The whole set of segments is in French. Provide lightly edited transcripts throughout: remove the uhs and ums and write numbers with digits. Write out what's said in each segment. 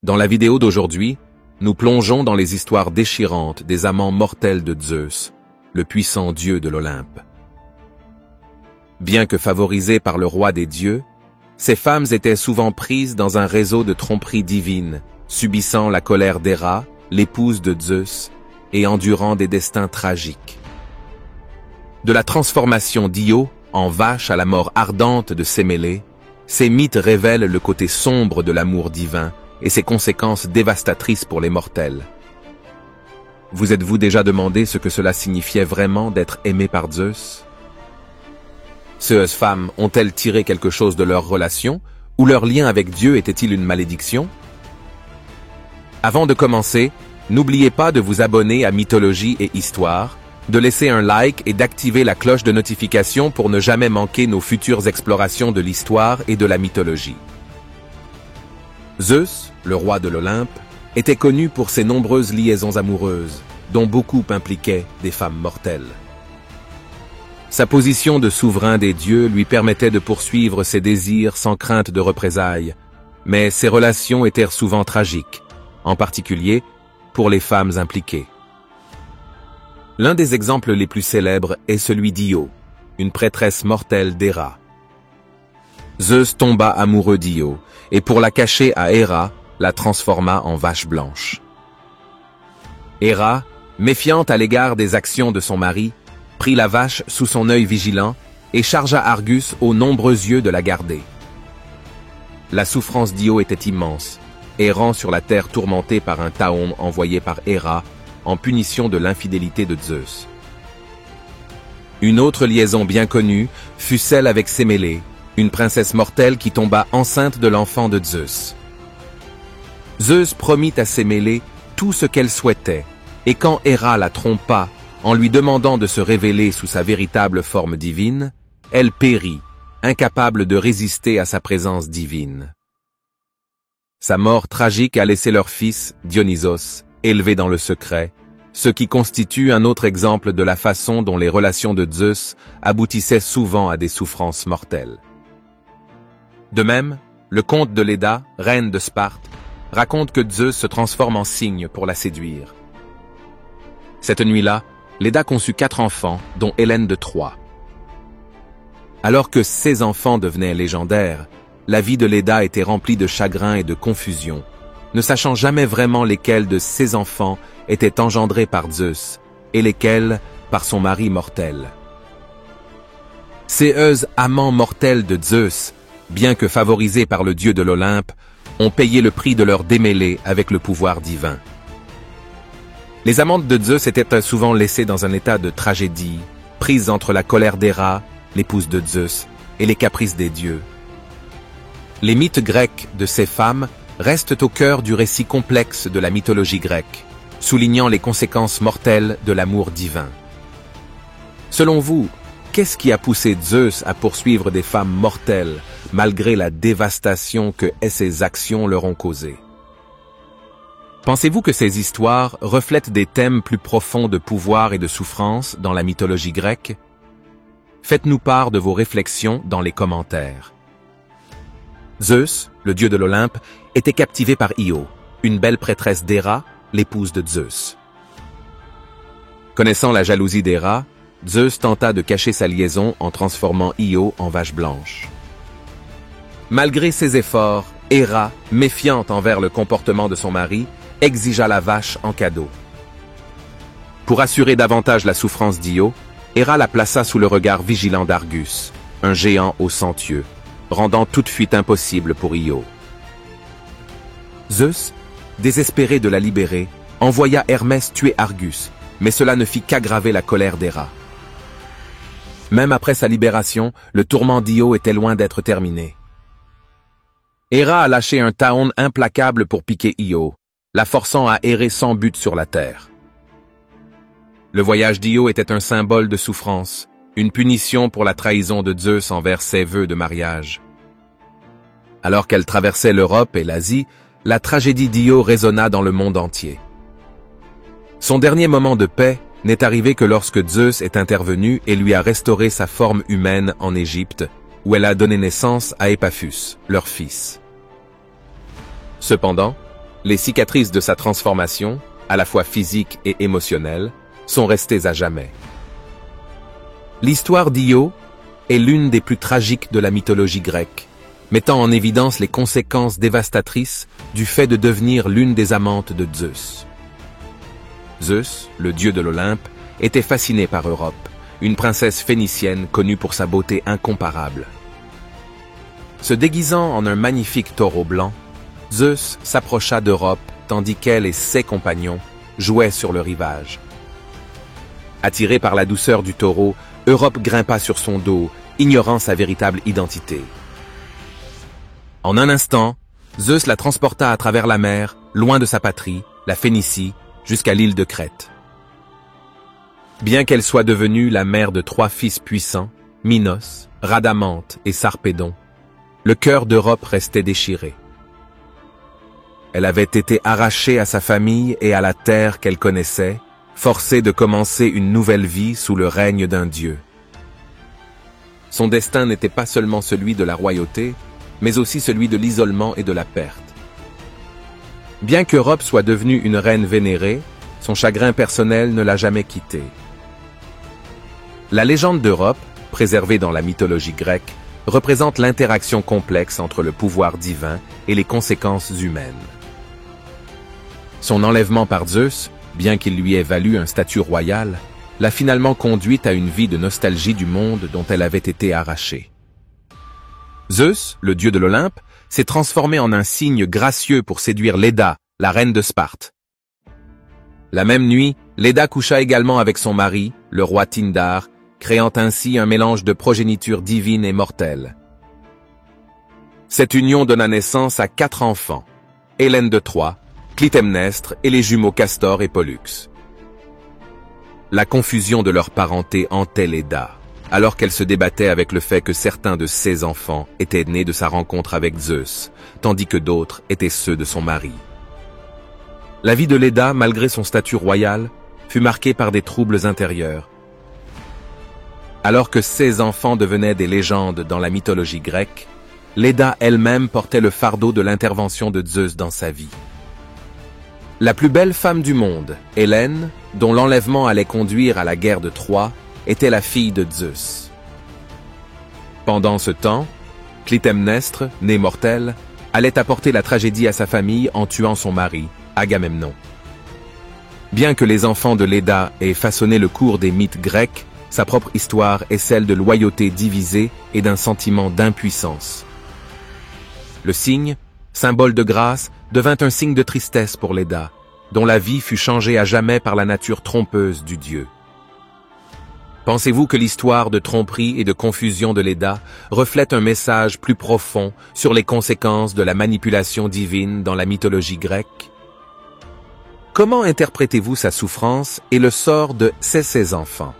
Dans la vidéo d'aujourd'hui, nous plongeons dans les histoires déchirantes des amants mortels de Zeus, le puissant dieu de l'Olympe. Bien que favorisées par le roi des dieux, ces femmes étaient souvent prises dans un réseau de tromperies divines, subissant la colère d'Héra, l'épouse de Zeus, et endurant des destins tragiques. De la transformation d'Io en vache à la mort ardente de Sémélé, ces mythes révèlent le côté sombre de l'amour divin et ses conséquences dévastatrices pour les mortels. Vous êtes-vous déjà demandé ce que cela signifiait vraiment d'être aimé par Zeus? Ces femmes ont-elles tiré quelque chose de leur relation, ou leur lien avec Dieu était-il une malédiction? Avant de commencer, n'oubliez pas de vous abonner à Mythologie et Histoire, de laisser un like et d'activer la cloche de notification pour ne jamais manquer nos futures explorations de l'histoire et de la mythologie. Zeus, le roi de l'Olympe, était connu pour ses nombreuses liaisons amoureuses, dont beaucoup impliquaient des femmes mortelles. Sa position de souverain des dieux lui permettait de poursuivre ses désirs sans crainte de représailles, mais ses relations étaient souvent tragiques, en particulier pour les femmes impliquées. L'un des exemples les plus célèbres est celui d'Io, une prêtresse mortelle d'Héra. Zeus tomba amoureux d'Io, et pour la cacher à Héra, la transforma en vache blanche. Héra, méfiante à l'égard des actions de son mari, prit la vache sous son œil vigilant et chargea Argus aux nombreux yeux de la garder. La souffrance d'Io était immense, errant sur la terre tourmentée par un taon envoyé par Héra en punition de l'infidélité de Zeus. Une autre liaison bien connue fut celle avec Sémélé, une princesse mortelle qui tomba enceinte de l'enfant de Zeus. Zeus promit à Sémélé tout ce qu'elle souhaitait, et quand Héra la trompa en lui demandant de se révéler sous sa véritable forme divine, elle périt, incapable de résister à sa présence divine. Sa mort tragique a laissé leur fils, Dionysos, élevé dans le secret, ce qui constitue un autre exemple de la façon dont les relations de Zeus aboutissaient souvent à des souffrances mortelles. De même, le conte de Léda, reine de Sparte, raconte que Zeus se transforme en cygne pour la séduire. Cette nuit-là, Léda conçut 4 enfants, dont Hélène de Troie. Alors que ces enfants devenaient légendaires, la vie de Léda était remplie de chagrin et de confusion, ne sachant jamais vraiment lesquels de ses enfants étaient engendrés par Zeus et lesquels par son mari mortel. Ces amants mortels de Zeus, bien que favorisés par le dieu de l'Olympe, ont payé le prix de leur démêlé avec le pouvoir divin. Les amantes de Zeus étaient souvent laissées dans un état de tragédie, prises entre la colère d'Héra, l'épouse de Zeus, et les caprices des dieux. Les mythes grecs de ces femmes restent au cœur du récit complexe de la mythologie grecque, soulignant les conséquences mortelles de l'amour divin. Selon vous, qu'est-ce qui a poussé Zeus à poursuivre des femmes mortelles, malgré la dévastation que ces actions leur ont causée? Pensez-vous que ces histoires reflètent des thèmes plus profonds de pouvoir et de souffrance dans la mythologie grecque? Faites-nous part de vos réflexions dans les commentaires. Zeus, le dieu de l'Olympe, était captivé par Io, une belle prêtresse d'Héra, l'épouse de Zeus. Connaissant la jalousie d'Héra, Zeus tenta de cacher sa liaison en transformant Io en vache blanche. Malgré ses efforts, Héra, méfiante envers le comportement de son mari, exigea la vache en cadeau. Pour assurer davantage la souffrance d'Io, Héra la plaça sous le regard vigilant d'Argus, un géant aux cent-yeux, rendant toute fuite impossible pour Io. Zeus, désespéré de la libérer, envoya Hermès tuer Argus, mais cela ne fit qu'aggraver la colère d'Héra. Même après sa libération, le tourment d'Io était loin d'être terminé. Héra a lâché un taon implacable pour piquer Io, la forçant à errer sans but sur la terre. Le voyage d'Io était un symbole de souffrance, une punition pour la trahison de Zeus envers ses vœux de mariage. Alors qu'elle traversait l'Europe et l'Asie, la tragédie d'Io résonna dans le monde entier. Son dernier moment de paix n'est arrivé que lorsque Zeus est intervenu et lui a restauré sa forme humaine en Égypte, où elle a donné naissance à Épaphus, leur fils. Cependant, Les cicatrices de sa transformation, à la fois physique et émotionnelle, sont restées à jamais. L'histoire d'Io est l'une des plus tragiques de la mythologie grecque, mettant en évidence les conséquences dévastatrices du fait de devenir l'une des amantes de Zeus. Zeus, le dieu de l'Olympe, était fasciné par Europe, une princesse phénicienne connue pour sa beauté incomparable. Se déguisant en un magnifique taureau blanc, Zeus s'approcha d'Europe tandis qu'elle et ses compagnons jouaient sur le rivage. Attiré par la douceur du taureau, Europe grimpa sur son dos, ignorant sa véritable identité. En un instant, Zeus la transporta à travers la mer, loin de sa patrie, la Phénicie, jusqu'à l'île de Crète. Bien qu'elle soit devenue la mère de 3 fils puissants, Minos, Rhadamante et Sarpédon, le cœur d'Europe restait déchiré. Elle avait été arrachée à sa famille et à la terre qu'elle connaissait, forcée de commencer une nouvelle vie sous le règne d'un dieu. Son destin n'était pas seulement celui de la royauté, mais aussi celui de l'isolement et de la perte. Bien qu'Europe soit devenue une reine vénérée, son chagrin personnel ne l'a jamais quittée. La légende d'Europe, préservée dans la mythologie grecque, représente l'interaction complexe entre le pouvoir divin et les conséquences humaines. Son enlèvement par Zeus, bien qu'il lui ait valu un statut royal, l'a finalement conduite à une vie de nostalgie du monde dont elle avait été arrachée. Zeus, le dieu de l'Olympe, s'est transformé en un cygne gracieux pour séduire Léda, la reine de Sparte. La même nuit, Léda coucha également avec son mari, le roi Tindar, créant ainsi un mélange de progéniture divine et mortelle. Cette union donna naissance à 4 enfants, Hélène de Troie, Clytemnestre et les jumeaux Castor et Pollux. La confusion de leur parenté hantait Léda, alors qu'elle se débattait avec le fait que certains de ses enfants étaient nés de sa rencontre avec Zeus, tandis que d'autres étaient ceux de son mari. La vie de Léda, malgré son statut royal, fut marquée par des troubles intérieurs. Alors que ses enfants devenaient des légendes dans la mythologie grecque, Léda elle-même portait le fardeau de l'intervention de Zeus dans sa vie. La plus belle femme du monde, Hélène, dont l'enlèvement allait conduire à la guerre de Troie, était la fille de Zeus. Pendant ce temps, Clytemnestre, né mortel, allait apporter la tragédie à sa famille en tuant son mari, Agamemnon. Bien que les enfants de Léda aient façonné le cours des mythes grecs, sa propre histoire est celle de loyauté divisée et d'un sentiment d'impuissance. Le cygne, symbole de grâce, devint un signe de tristesse pour Léda, dont la vie fut changée à jamais par la nature trompeuse du dieu. Pensez-vous que l'histoire de tromperie et de confusion de Léda reflète un message plus profond sur les conséquences de la manipulation divine dans la mythologie grecque? Comment interprétez-vous sa souffrance et le sort de ses enfants?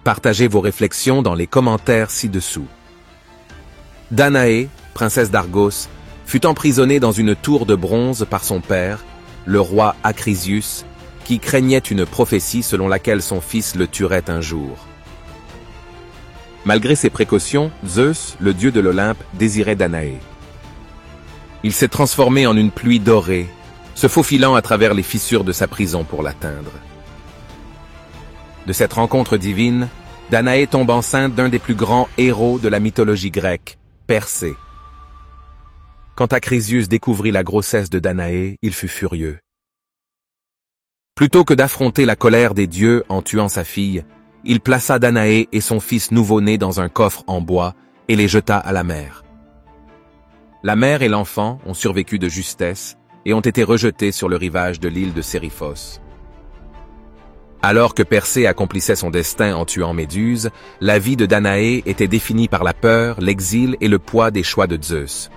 Partagez vos réflexions dans les commentaires ci-dessous. Danaé, princesse d'Argos, fut emprisonnée dans une tour de bronze par son père, le roi Acrisius, qui craignait une prophétie selon laquelle son fils le tuerait un jour. Malgré ses précautions, Zeus, le dieu de l'Olympe, désirait Danaé. Il s'est transformé en une pluie dorée, se faufilant à travers les fissures de sa prison pour l'atteindre. De cette rencontre divine, Danaé tombe enceinte d'un des plus grands héros de la mythologie grecque, Persée. Quand Acrisius découvrit la grossesse de Danaé, il fut furieux. Plutôt que d'affronter la colère des dieux en tuant sa fille, il plaça Danaé et son fils nouveau-né dans un coffre en bois et les jeta à la mer. La mère et l'enfant ont survécu de justesse et ont été rejetés sur le rivage de l'île de Sériphos. Alors que Persée accomplissait son destin en tuant Méduse, la vie de Danaé était définie par la peur, l'exil et le poids des choix de Zeus.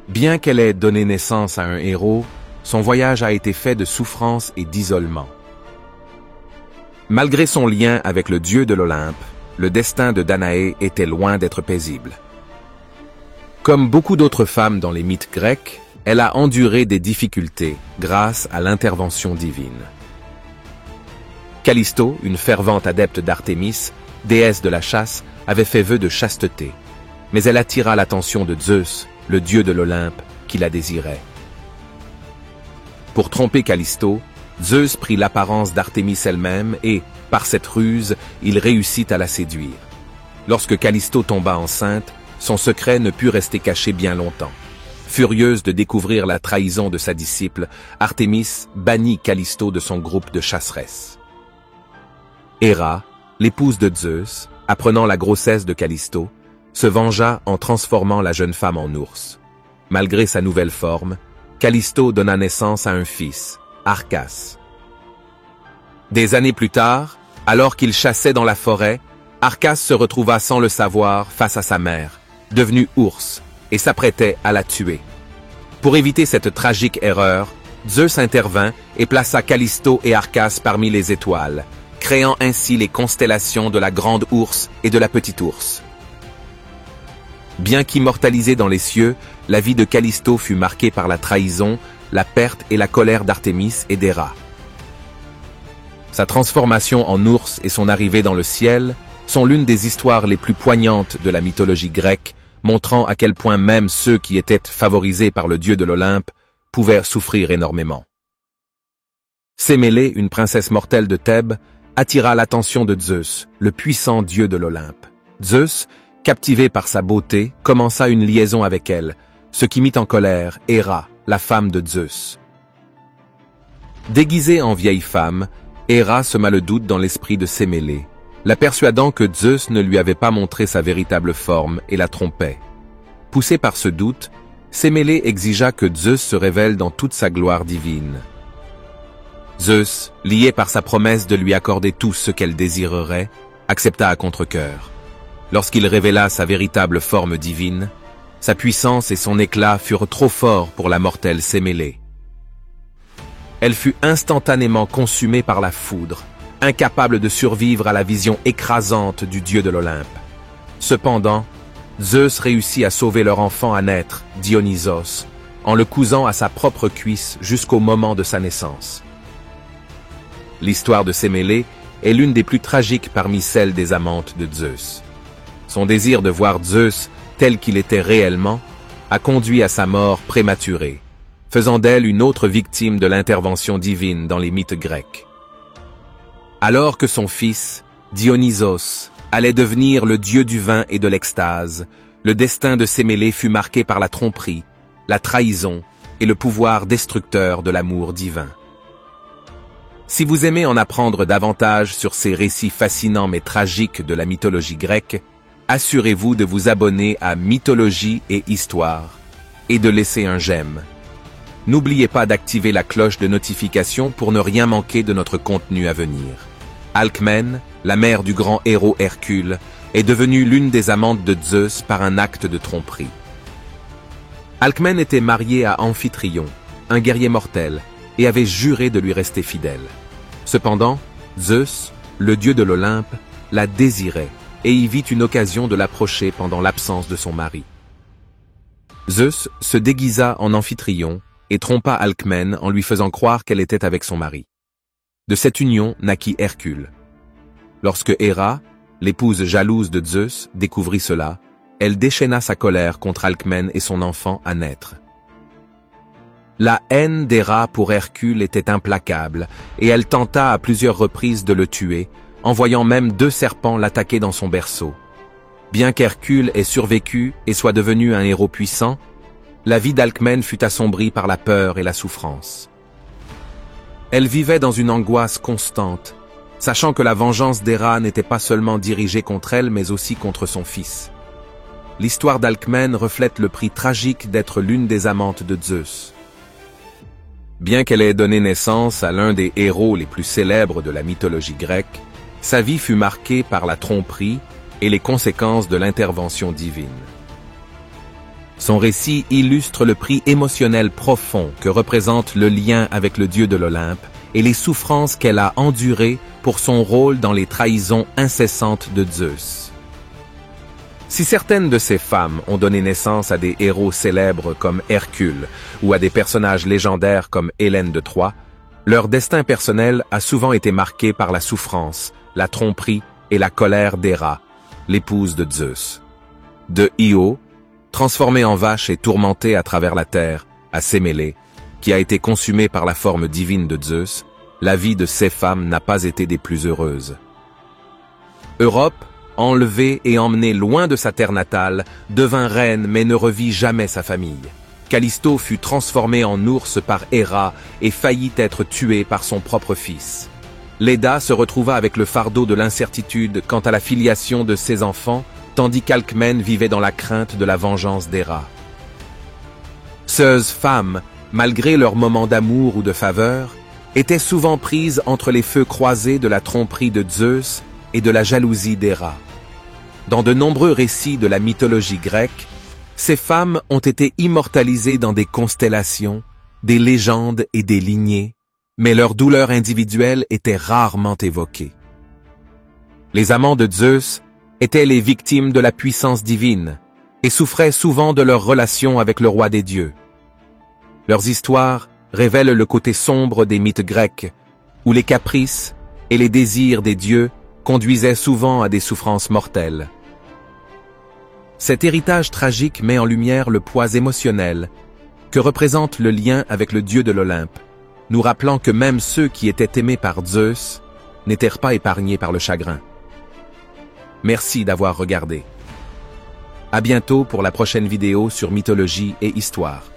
Bien qu'elle ait donné naissance à un héros, son voyage a été fait de souffrance et d'isolement. Malgré son lien avec le dieu de l'Olympe, le destin de Danaé était loin d'être paisible. Comme beaucoup d'autres femmes dans les mythes grecs, elle a enduré des difficultés grâce à l'intervention divine. Callisto, une fervente adepte d'Artémis, déesse de la chasse, avait fait vœu de chasteté, mais elle attira l'attention de Zeus, le dieu de l'Olympe, qui la désirait. Pour tromper Callisto, Zeus prit l'apparence d'Artémis elle-même et, par cette ruse, il réussit à la séduire. Lorsque Callisto tomba enceinte, son secret ne put rester caché bien longtemps. Furieuse de découvrir la trahison de sa disciple, Artémis bannit Callisto de son groupe de chasseresses. Héra, l'épouse de Zeus, apprenant la grossesse de Callisto, se vengea en transformant la jeune femme en ours. Malgré sa nouvelle forme, Callisto donna naissance à un fils, Arcas. Des années plus tard, alors qu'il chassait dans la forêt, Arcas se retrouva sans le savoir face à sa mère, devenue ours, et s'apprêtait à la tuer. Pour éviter cette tragique erreur, Zeus intervint et plaça Callisto et Arcas parmi les étoiles, créant ainsi les constellations de la grande ours et de la petite ours. Bien qu'immortalisé dans les cieux, la vie de Callisto fut marquée par la trahison, la perte et la colère d'Artémis et d'Héra. Sa transformation en ours et son arrivée dans le ciel sont l'une des histoires les plus poignantes de la mythologie grecque, montrant à quel point même ceux qui étaient favorisés par le dieu de l'Olympe pouvaient souffrir énormément. Sémélé, une princesse mortelle de Thèbes, attira l'attention de Zeus, le puissant dieu de l'Olympe. Zeus, captivé par sa beauté, commença une liaison avec elle, ce qui mit en colère Héra, la femme de Zeus. Déguisée en vieille femme, Héra sema le doute dans l'esprit de Sémélé, la persuadant que Zeus ne lui avait pas montré sa véritable forme et la trompait. Poussé par ce doute, Sémélé exigea que Zeus se révèle dans toute sa gloire divine. Zeus, lié par sa promesse de lui accorder tout ce qu'elle désirerait, accepta à contre-cœur. Lorsqu'il révéla sa véritable forme divine, sa puissance et son éclat furent trop forts pour la mortelle Sémélé. Elle fut instantanément consumée par la foudre, incapable de survivre à la vision écrasante du dieu de l'Olympe. Cependant, Zeus réussit à sauver leur enfant à naître, Dionysos, en le cousant à sa propre cuisse jusqu'au moment de sa naissance. L'histoire de Sémélé est l'une des plus tragiques parmi celles des amantes de Zeus. Son désir de voir Zeus tel qu'il était réellement a conduit à sa mort prématurée, faisant d'elle une autre victime de l'intervention divine dans les mythes grecs. Alors que son fils, Dionysos, allait devenir le dieu du vin et de l'extase, le destin de Sémélé fut marqué par la tromperie, la trahison et le pouvoir destructeur de l'amour divin. Si vous aimez en apprendre davantage sur ces récits fascinants mais tragiques de la mythologie grecque, assurez-vous de vous abonner à Mythologie et Histoire et de laisser un j'aime. N'oubliez pas d'activer la cloche de notification pour ne rien manquer de notre contenu à venir. Alcmène, la mère du grand héros Hercule, est devenue l'une des amantes de Zeus par un acte de tromperie. Alcmène était mariée à Amphitryon, un guerrier mortel, et avait juré de lui rester fidèle. Cependant, Zeus, le dieu de l'Olympe, la désirait et y vit une occasion de l'approcher pendant l'absence de son mari. Zeus se déguisa en Amphitryon et trompa Alcmène en lui faisant croire qu'elle était avec son mari. De cette union naquit Hercule. Lorsque Héra, l'épouse jalouse de Zeus, découvrit cela, elle déchaîna sa colère contre Alcmène et son enfant à naître. La haine d'Héra pour Hercule était implacable, et elle tenta à plusieurs reprises de le tuer, envoyant même 2 serpents l'attaquer dans son berceau. Bien qu'Hercule ait survécu et soit devenu un héros puissant, la vie d'Alcmène fut assombrie par la peur et la souffrance. Elle vivait dans une angoisse constante, sachant que la vengeance d'Héra n'était pas seulement dirigée contre elle, mais aussi contre son fils. L'histoire d'Alcmène reflète le prix tragique d'être l'une des amantes de Zeus. Bien qu'elle ait donné naissance à l'un des héros les plus célèbres de la mythologie grecque, sa vie fut marquée par la tromperie et les conséquences de l'intervention divine. Son récit illustre le prix émotionnel profond que représente le lien avec le dieu de l'Olympe et les souffrances qu'elle a endurées pour son rôle dans les trahisons incessantes de Zeus. Si certaines de ces femmes ont donné naissance à des héros célèbres comme Hercule ou à des personnages légendaires comme Hélène de Troie, leur destin personnel a souvent été marqué par la souffrance, la tromperie et la colère d'Héra, l'épouse de Zeus. De Io, transformée en vache et tourmentée à travers la terre, à Sémélé, qui a été consumée par la forme divine de Zeus, la vie de ces femmes n'a pas été des plus heureuses. Europe, enlevée et emmenée loin de sa terre natale, devint reine mais ne revit jamais sa famille. Callisto fut transformé en ours par Héra et faillit être tué par son propre fils. Léda se retrouva avec le fardeau de l'incertitude quant à la filiation de ses enfants, tandis qu'Alcmène vivait dans la crainte de la vengeance d'Héra. Ces femmes, malgré leurs moments d'amour ou de faveur, étaient souvent prises entre les feux croisés de la tromperie de Zeus et de la jalousie d'Héra. Dans de nombreux récits de la mythologie grecque, ces femmes ont été immortalisées dans des constellations, des légendes et des lignées, mais leurs douleurs individuelles étaient rarement évoquées. Les amants de Zeus étaient les victimes de la puissance divine et souffraient souvent de leur relation avec le roi des dieux. Leurs histoires révèlent le côté sombre des mythes grecs, où les caprices et les désirs des dieux conduisaient souvent à des souffrances mortelles. Cet héritage tragique met en lumière le poids émotionnel que représente le lien avec le dieu de l'Olympe, nous rappelant que même ceux qui étaient aimés par Zeus n'étaient pas épargnés par le chagrin. Merci d'avoir regardé. À bientôt pour la prochaine vidéo sur mythologie et histoire.